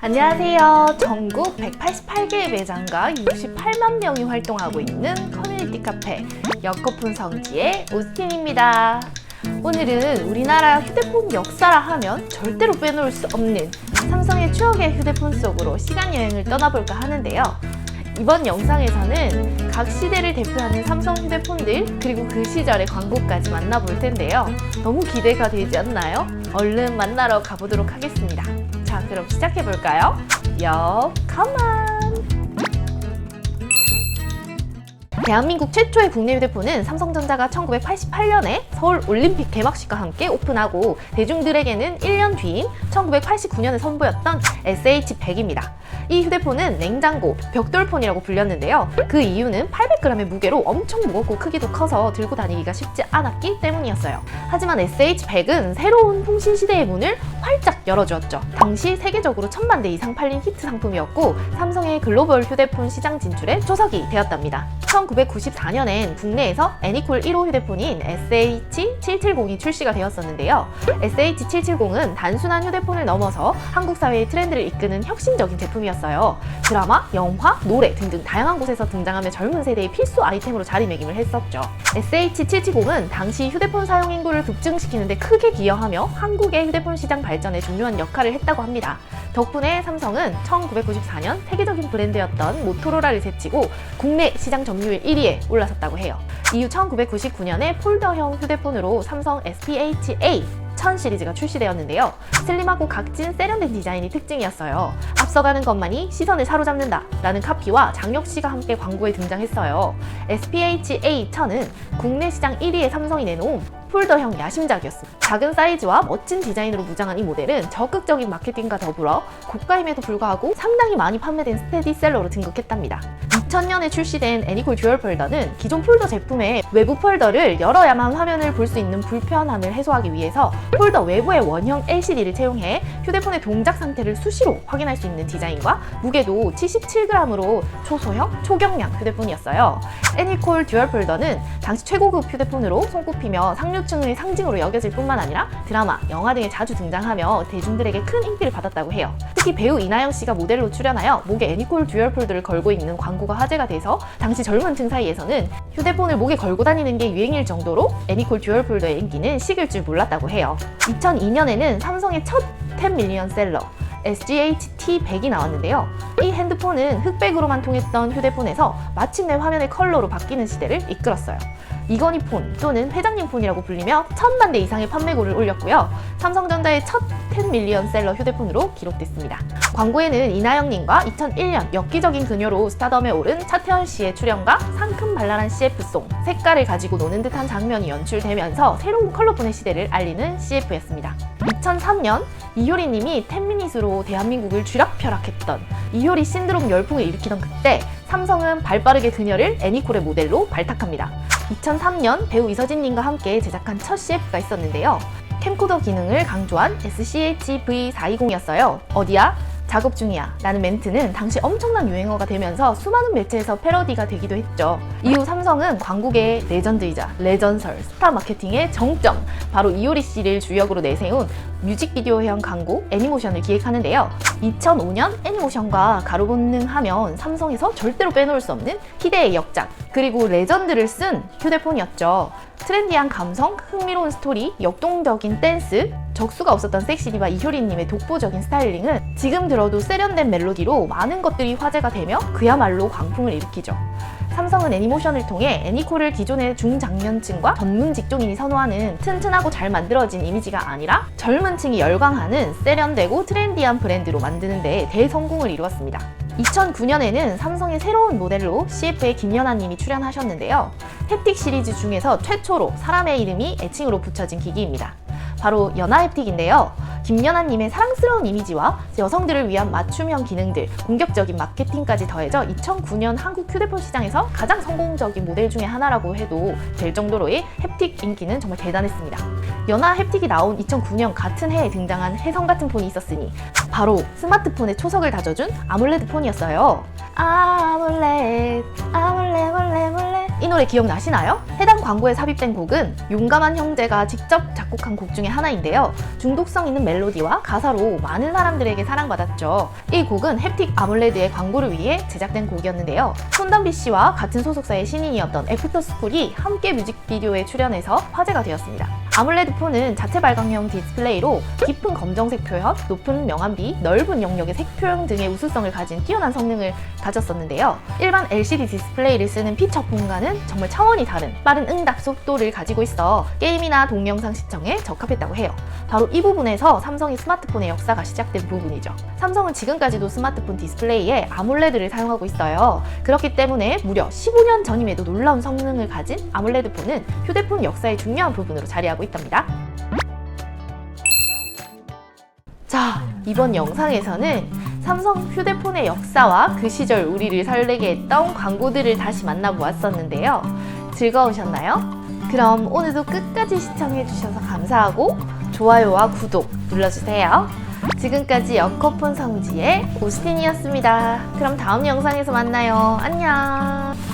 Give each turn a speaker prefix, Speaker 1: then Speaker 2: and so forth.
Speaker 1: 안녕하세요. 전국 188개의 매장과 68만 명이 활동하고 있는 커뮤니티 카페 여커폰 성지의 오스틴입니다. 오늘은 우리나라 휴대폰 역사라 하면 절대로 빼놓을 수 없는 삼성의 추억의 휴대폰 속으로 시간여행을 떠나볼까 하는데요. 이번 영상에서는 각 시대를 대표하는 삼성 휴대폰들 그리고 그 시절의 광고까지 만나볼 텐데요. 너무 기대가 되지 않나요? 얼른 만나러 가보도록 하겠습니다. 자, 그럼 시작해볼까요? 컴온! 대한민국 최초의 국내 휴대폰은 삼성전자가 1988년에 서울 올림픽 개막식과 함께 오픈하고 대중들에게는 1년 뒤인 1989년에 선보였던 SH100입니다. 이 휴대폰은 냉장고, 벽돌폰이라고 불렸는데요. 그 이유는 800g의 무게로 엄청 무겁고 크기도 커서 들고 다니기가 쉽지 않았기 때문이었어요. 하지만 SH100은 새로운 통신시대의 문을 활짝 열어주었죠. 당시 세계적으로 1000만 대 이상 팔린 히트 상품이었고 삼성의 글로벌 휴대폰 시장 진출에 초석이 되었답니다. 1994년엔 국내에서 애니콜 1호 휴대폰인 SH770이 출시가 되었었는데요. SH770은 단순한 휴대폰을 넘어서 한국 사회의 트렌드를 이끄는 혁신적인 제품이었어요. 드라마, 영화, 노래 등등 다양한 곳에서 등장하며 젊은 세대의 필수 아이템으로 자리매김을 했었죠. SH770은 당시 휴대폰 사용 인구를 급증시키는 데 크게 기여하며 한국의 휴대폰 시장 발전에 중요한 역할을 했다고 합니다. 덕분에 삼성은 1994년 세계적인 브랜드였던 모토로라를 제치고 국내 시장 점유율 1위에 올라섰다고 해요. 이후 1999년에 폴더형 휴대폰으로 삼성 SPHA 1000 시리즈가 출시되었는데요. 슬림하고 각진 세련된 디자인이 특징이었어요. 앞서가는 것만이 시선을 사로잡는다 라는 카피와 장혁씨가 함께 광고에 등장했어요. SPHA 1000은 국내 시장 1위의 삼성이 내놓은 폴더형 야심작이었습니다. 작은 사이즈와 멋진 디자인으로 무장한 이 모델은 적극적인 마케팅과 더불어 고가임에도 불구하고 상당히 많이 판매된 스테디셀러로 등극했답니다. 2000년에 출시된 애니콜 듀얼 폴더는 기존 폴더 제품의 외부 폴더를 열어야만 화면을 볼 수 있는 불편함을 해소하기 위해서 폴더 외부에 원형 LCD를 채용해 휴대폰의 동작 상태를 수시로 확인할 수 있는 디자인과 무게도 77g으로 초소형, 초경량 휴대폰이었어요. 애니콜 듀얼 폴더는 당시 최고급 휴대폰으로 손꼽히며 상류층의 상징으로 여겨질 뿐만 아니라 드라마, 영화 등에 자주 등장하며 대중들에게 큰 인기를 받았다고 해요. 특히 배우 이나영 씨가 모델로 출연하여 목에 애니콜 듀얼 폴더를 걸고 있는 광고가 화제가 돼서 당시 젊은 층 사이에서는 휴대폰을 목에 걸고 다니는 게 유행일 정도로 애니콜 듀얼 폴더의 인기는 식을 줄 몰랐다고 해요. 2002년에는 삼성의 첫 10밀리언 셀러 SGH-T100이 나왔는데요. 이 핸드폰은 흑백으로만 통했던 휴대폰에서 마침내 화면의 컬러로 바뀌는 시대를 이끌었어요. 이건희 폰 또는 회장님 폰이라고 불리며 1000만 대 이상의 판매고를 올렸고요. 삼성전자의 첫 10밀리언 셀러 휴대폰으로 기록됐습니다. 광고에는 이나영님과 2001년 엽기적인 그녀로 스타덤에 오른 차태현 씨의 출연과 상큼발랄한 CF송, 색깔을 가지고 노는 듯한 장면이 연출되면서 새로운 컬러폰의 시대를 알리는 CF였습니다. 2003년 이효리님이 10미닛으로 대한민국을 쥐락펴락했던 이효리 신드롬 열풍을 일으키던 그때 삼성은 발빠르게 그녀를 애니콜의 모델로 발탁합니다. 2003년 배우 이서진님과 함께 제작한 첫 CF가 있었는데요. 캠코더 기능을 강조한 SCH-V420이었어요. 어디야? 작업 중이야 라는 멘트는 당시 엄청난 유행어가 되면서 수많은 매체에서 패러디가 되기도 했죠. 이후 삼성은 광고계의 레전드이자 레전설, 스타 마케팅의 정점, 바로 이효리 씨를 주역으로 내세운 뮤직비디오형 광고 애니모션을 기획하는데요. 2005년 애니모션과 가로본능하면 삼성에서 절대로 빼놓을 수 없는 희대의 역작, 그리고 레전드를 쓴 휴대폰이었죠. 트렌디한 감성, 흥미로운 스토리, 역동적인 댄스, 적수가 없었던 섹시디바 이효리님의 독보적인 스타일링은 지금 들어도 세련된 멜로디로 많은 것들이 화제가 되며 그야말로 광풍을 일으키죠. 삼성은 애니모션을 통해 애니콜을 기존의 중장년층과 전문 직종인이 선호하는 튼튼하고 잘 만들어진 이미지가 아니라 젊은 층이 열광하는 세련되고 트렌디한 브랜드로 만드는 데 대성공을 이루었습니다. 2009년에는 삼성의 새로운 모델로 CF에 김연아님이 출연하셨는데요. 햅틱 시리즈 중에서 최초로 사람의 이름이 애칭으로 붙여진 기기입니다. 바로 연아햅틱인데요. 김연아님의 사랑스러운 이미지와 여성들을 위한 맞춤형 기능들, 공격적인 마케팅까지 더해져 2009년 한국 휴대폰 시장에서 가장 성공적인 모델 중에 하나라고 해도 될 정도로의 햅틱 인기는 정말 대단했습니다. 연아햅틱이 나온 2009년 같은 해에 등장한 혜성 같은 폰이 있었으니 바로 스마트폰의 초석을 다져준 아몰레드 폰이었어요. 아몰레드, 아몰레 몰레 몰레 이 노래 기억나시나요? 해당 광고에 삽입된 곡은 용감한 형제가 직접 작곡한 곡 중에 하나인데요. 중독성 있는 멜로디와 가사로 많은 사람들에게 사랑받았죠. 이 곡은 햅틱 아몰레드의 광고를 위해 제작된 곡이었는데요. 손담비 씨와 같은 소속사의 신인이었던 애프터스쿨이 함께 뮤직비디오에 출연해서 화제가 되었습니다. 아몰레드 폰은 자체 발광형 디스플레이로 깊은 검정색 표현, 높은 명암비, 넓은 영역의 색 표현 등의 우수성을 가진 뛰어난 성능을 가졌었는데요. 일반 LCD 디스플레이를 쓰는 피처 폰과는 정말 차원이 다른 빠른 응답 속도를 가지고 있어 게임이나 동영상 시청에 적합했다고 해요. 바로 이 부분에서 삼성이 스마트폰의 역사가 시작된 부분이죠. 삼성은 지금까지도 스마트폰 디스플레이에 아몰레드를 사용하고 있어요. 그렇기 때문에 무려 15년 전임에도 놀라운 성능을 가진 아몰레드 폰은 휴대폰 역사의 중요한 부분으로 자리하고 있답니다. 자, 이번 영상에서는 삼성 휴대폰의 역사와 그 시절 우리를 설레게 했던 광고들을 다시 만나보았었는데요. 즐거우셨나요? 그럼 오늘도 끝까지 시청해주셔서 감사하고 좋아요와 구독 눌러주세요. 지금까지 여커폰 성지의 오스틴이었습니다. 그럼 다음 영상에서 만나요. 안녕.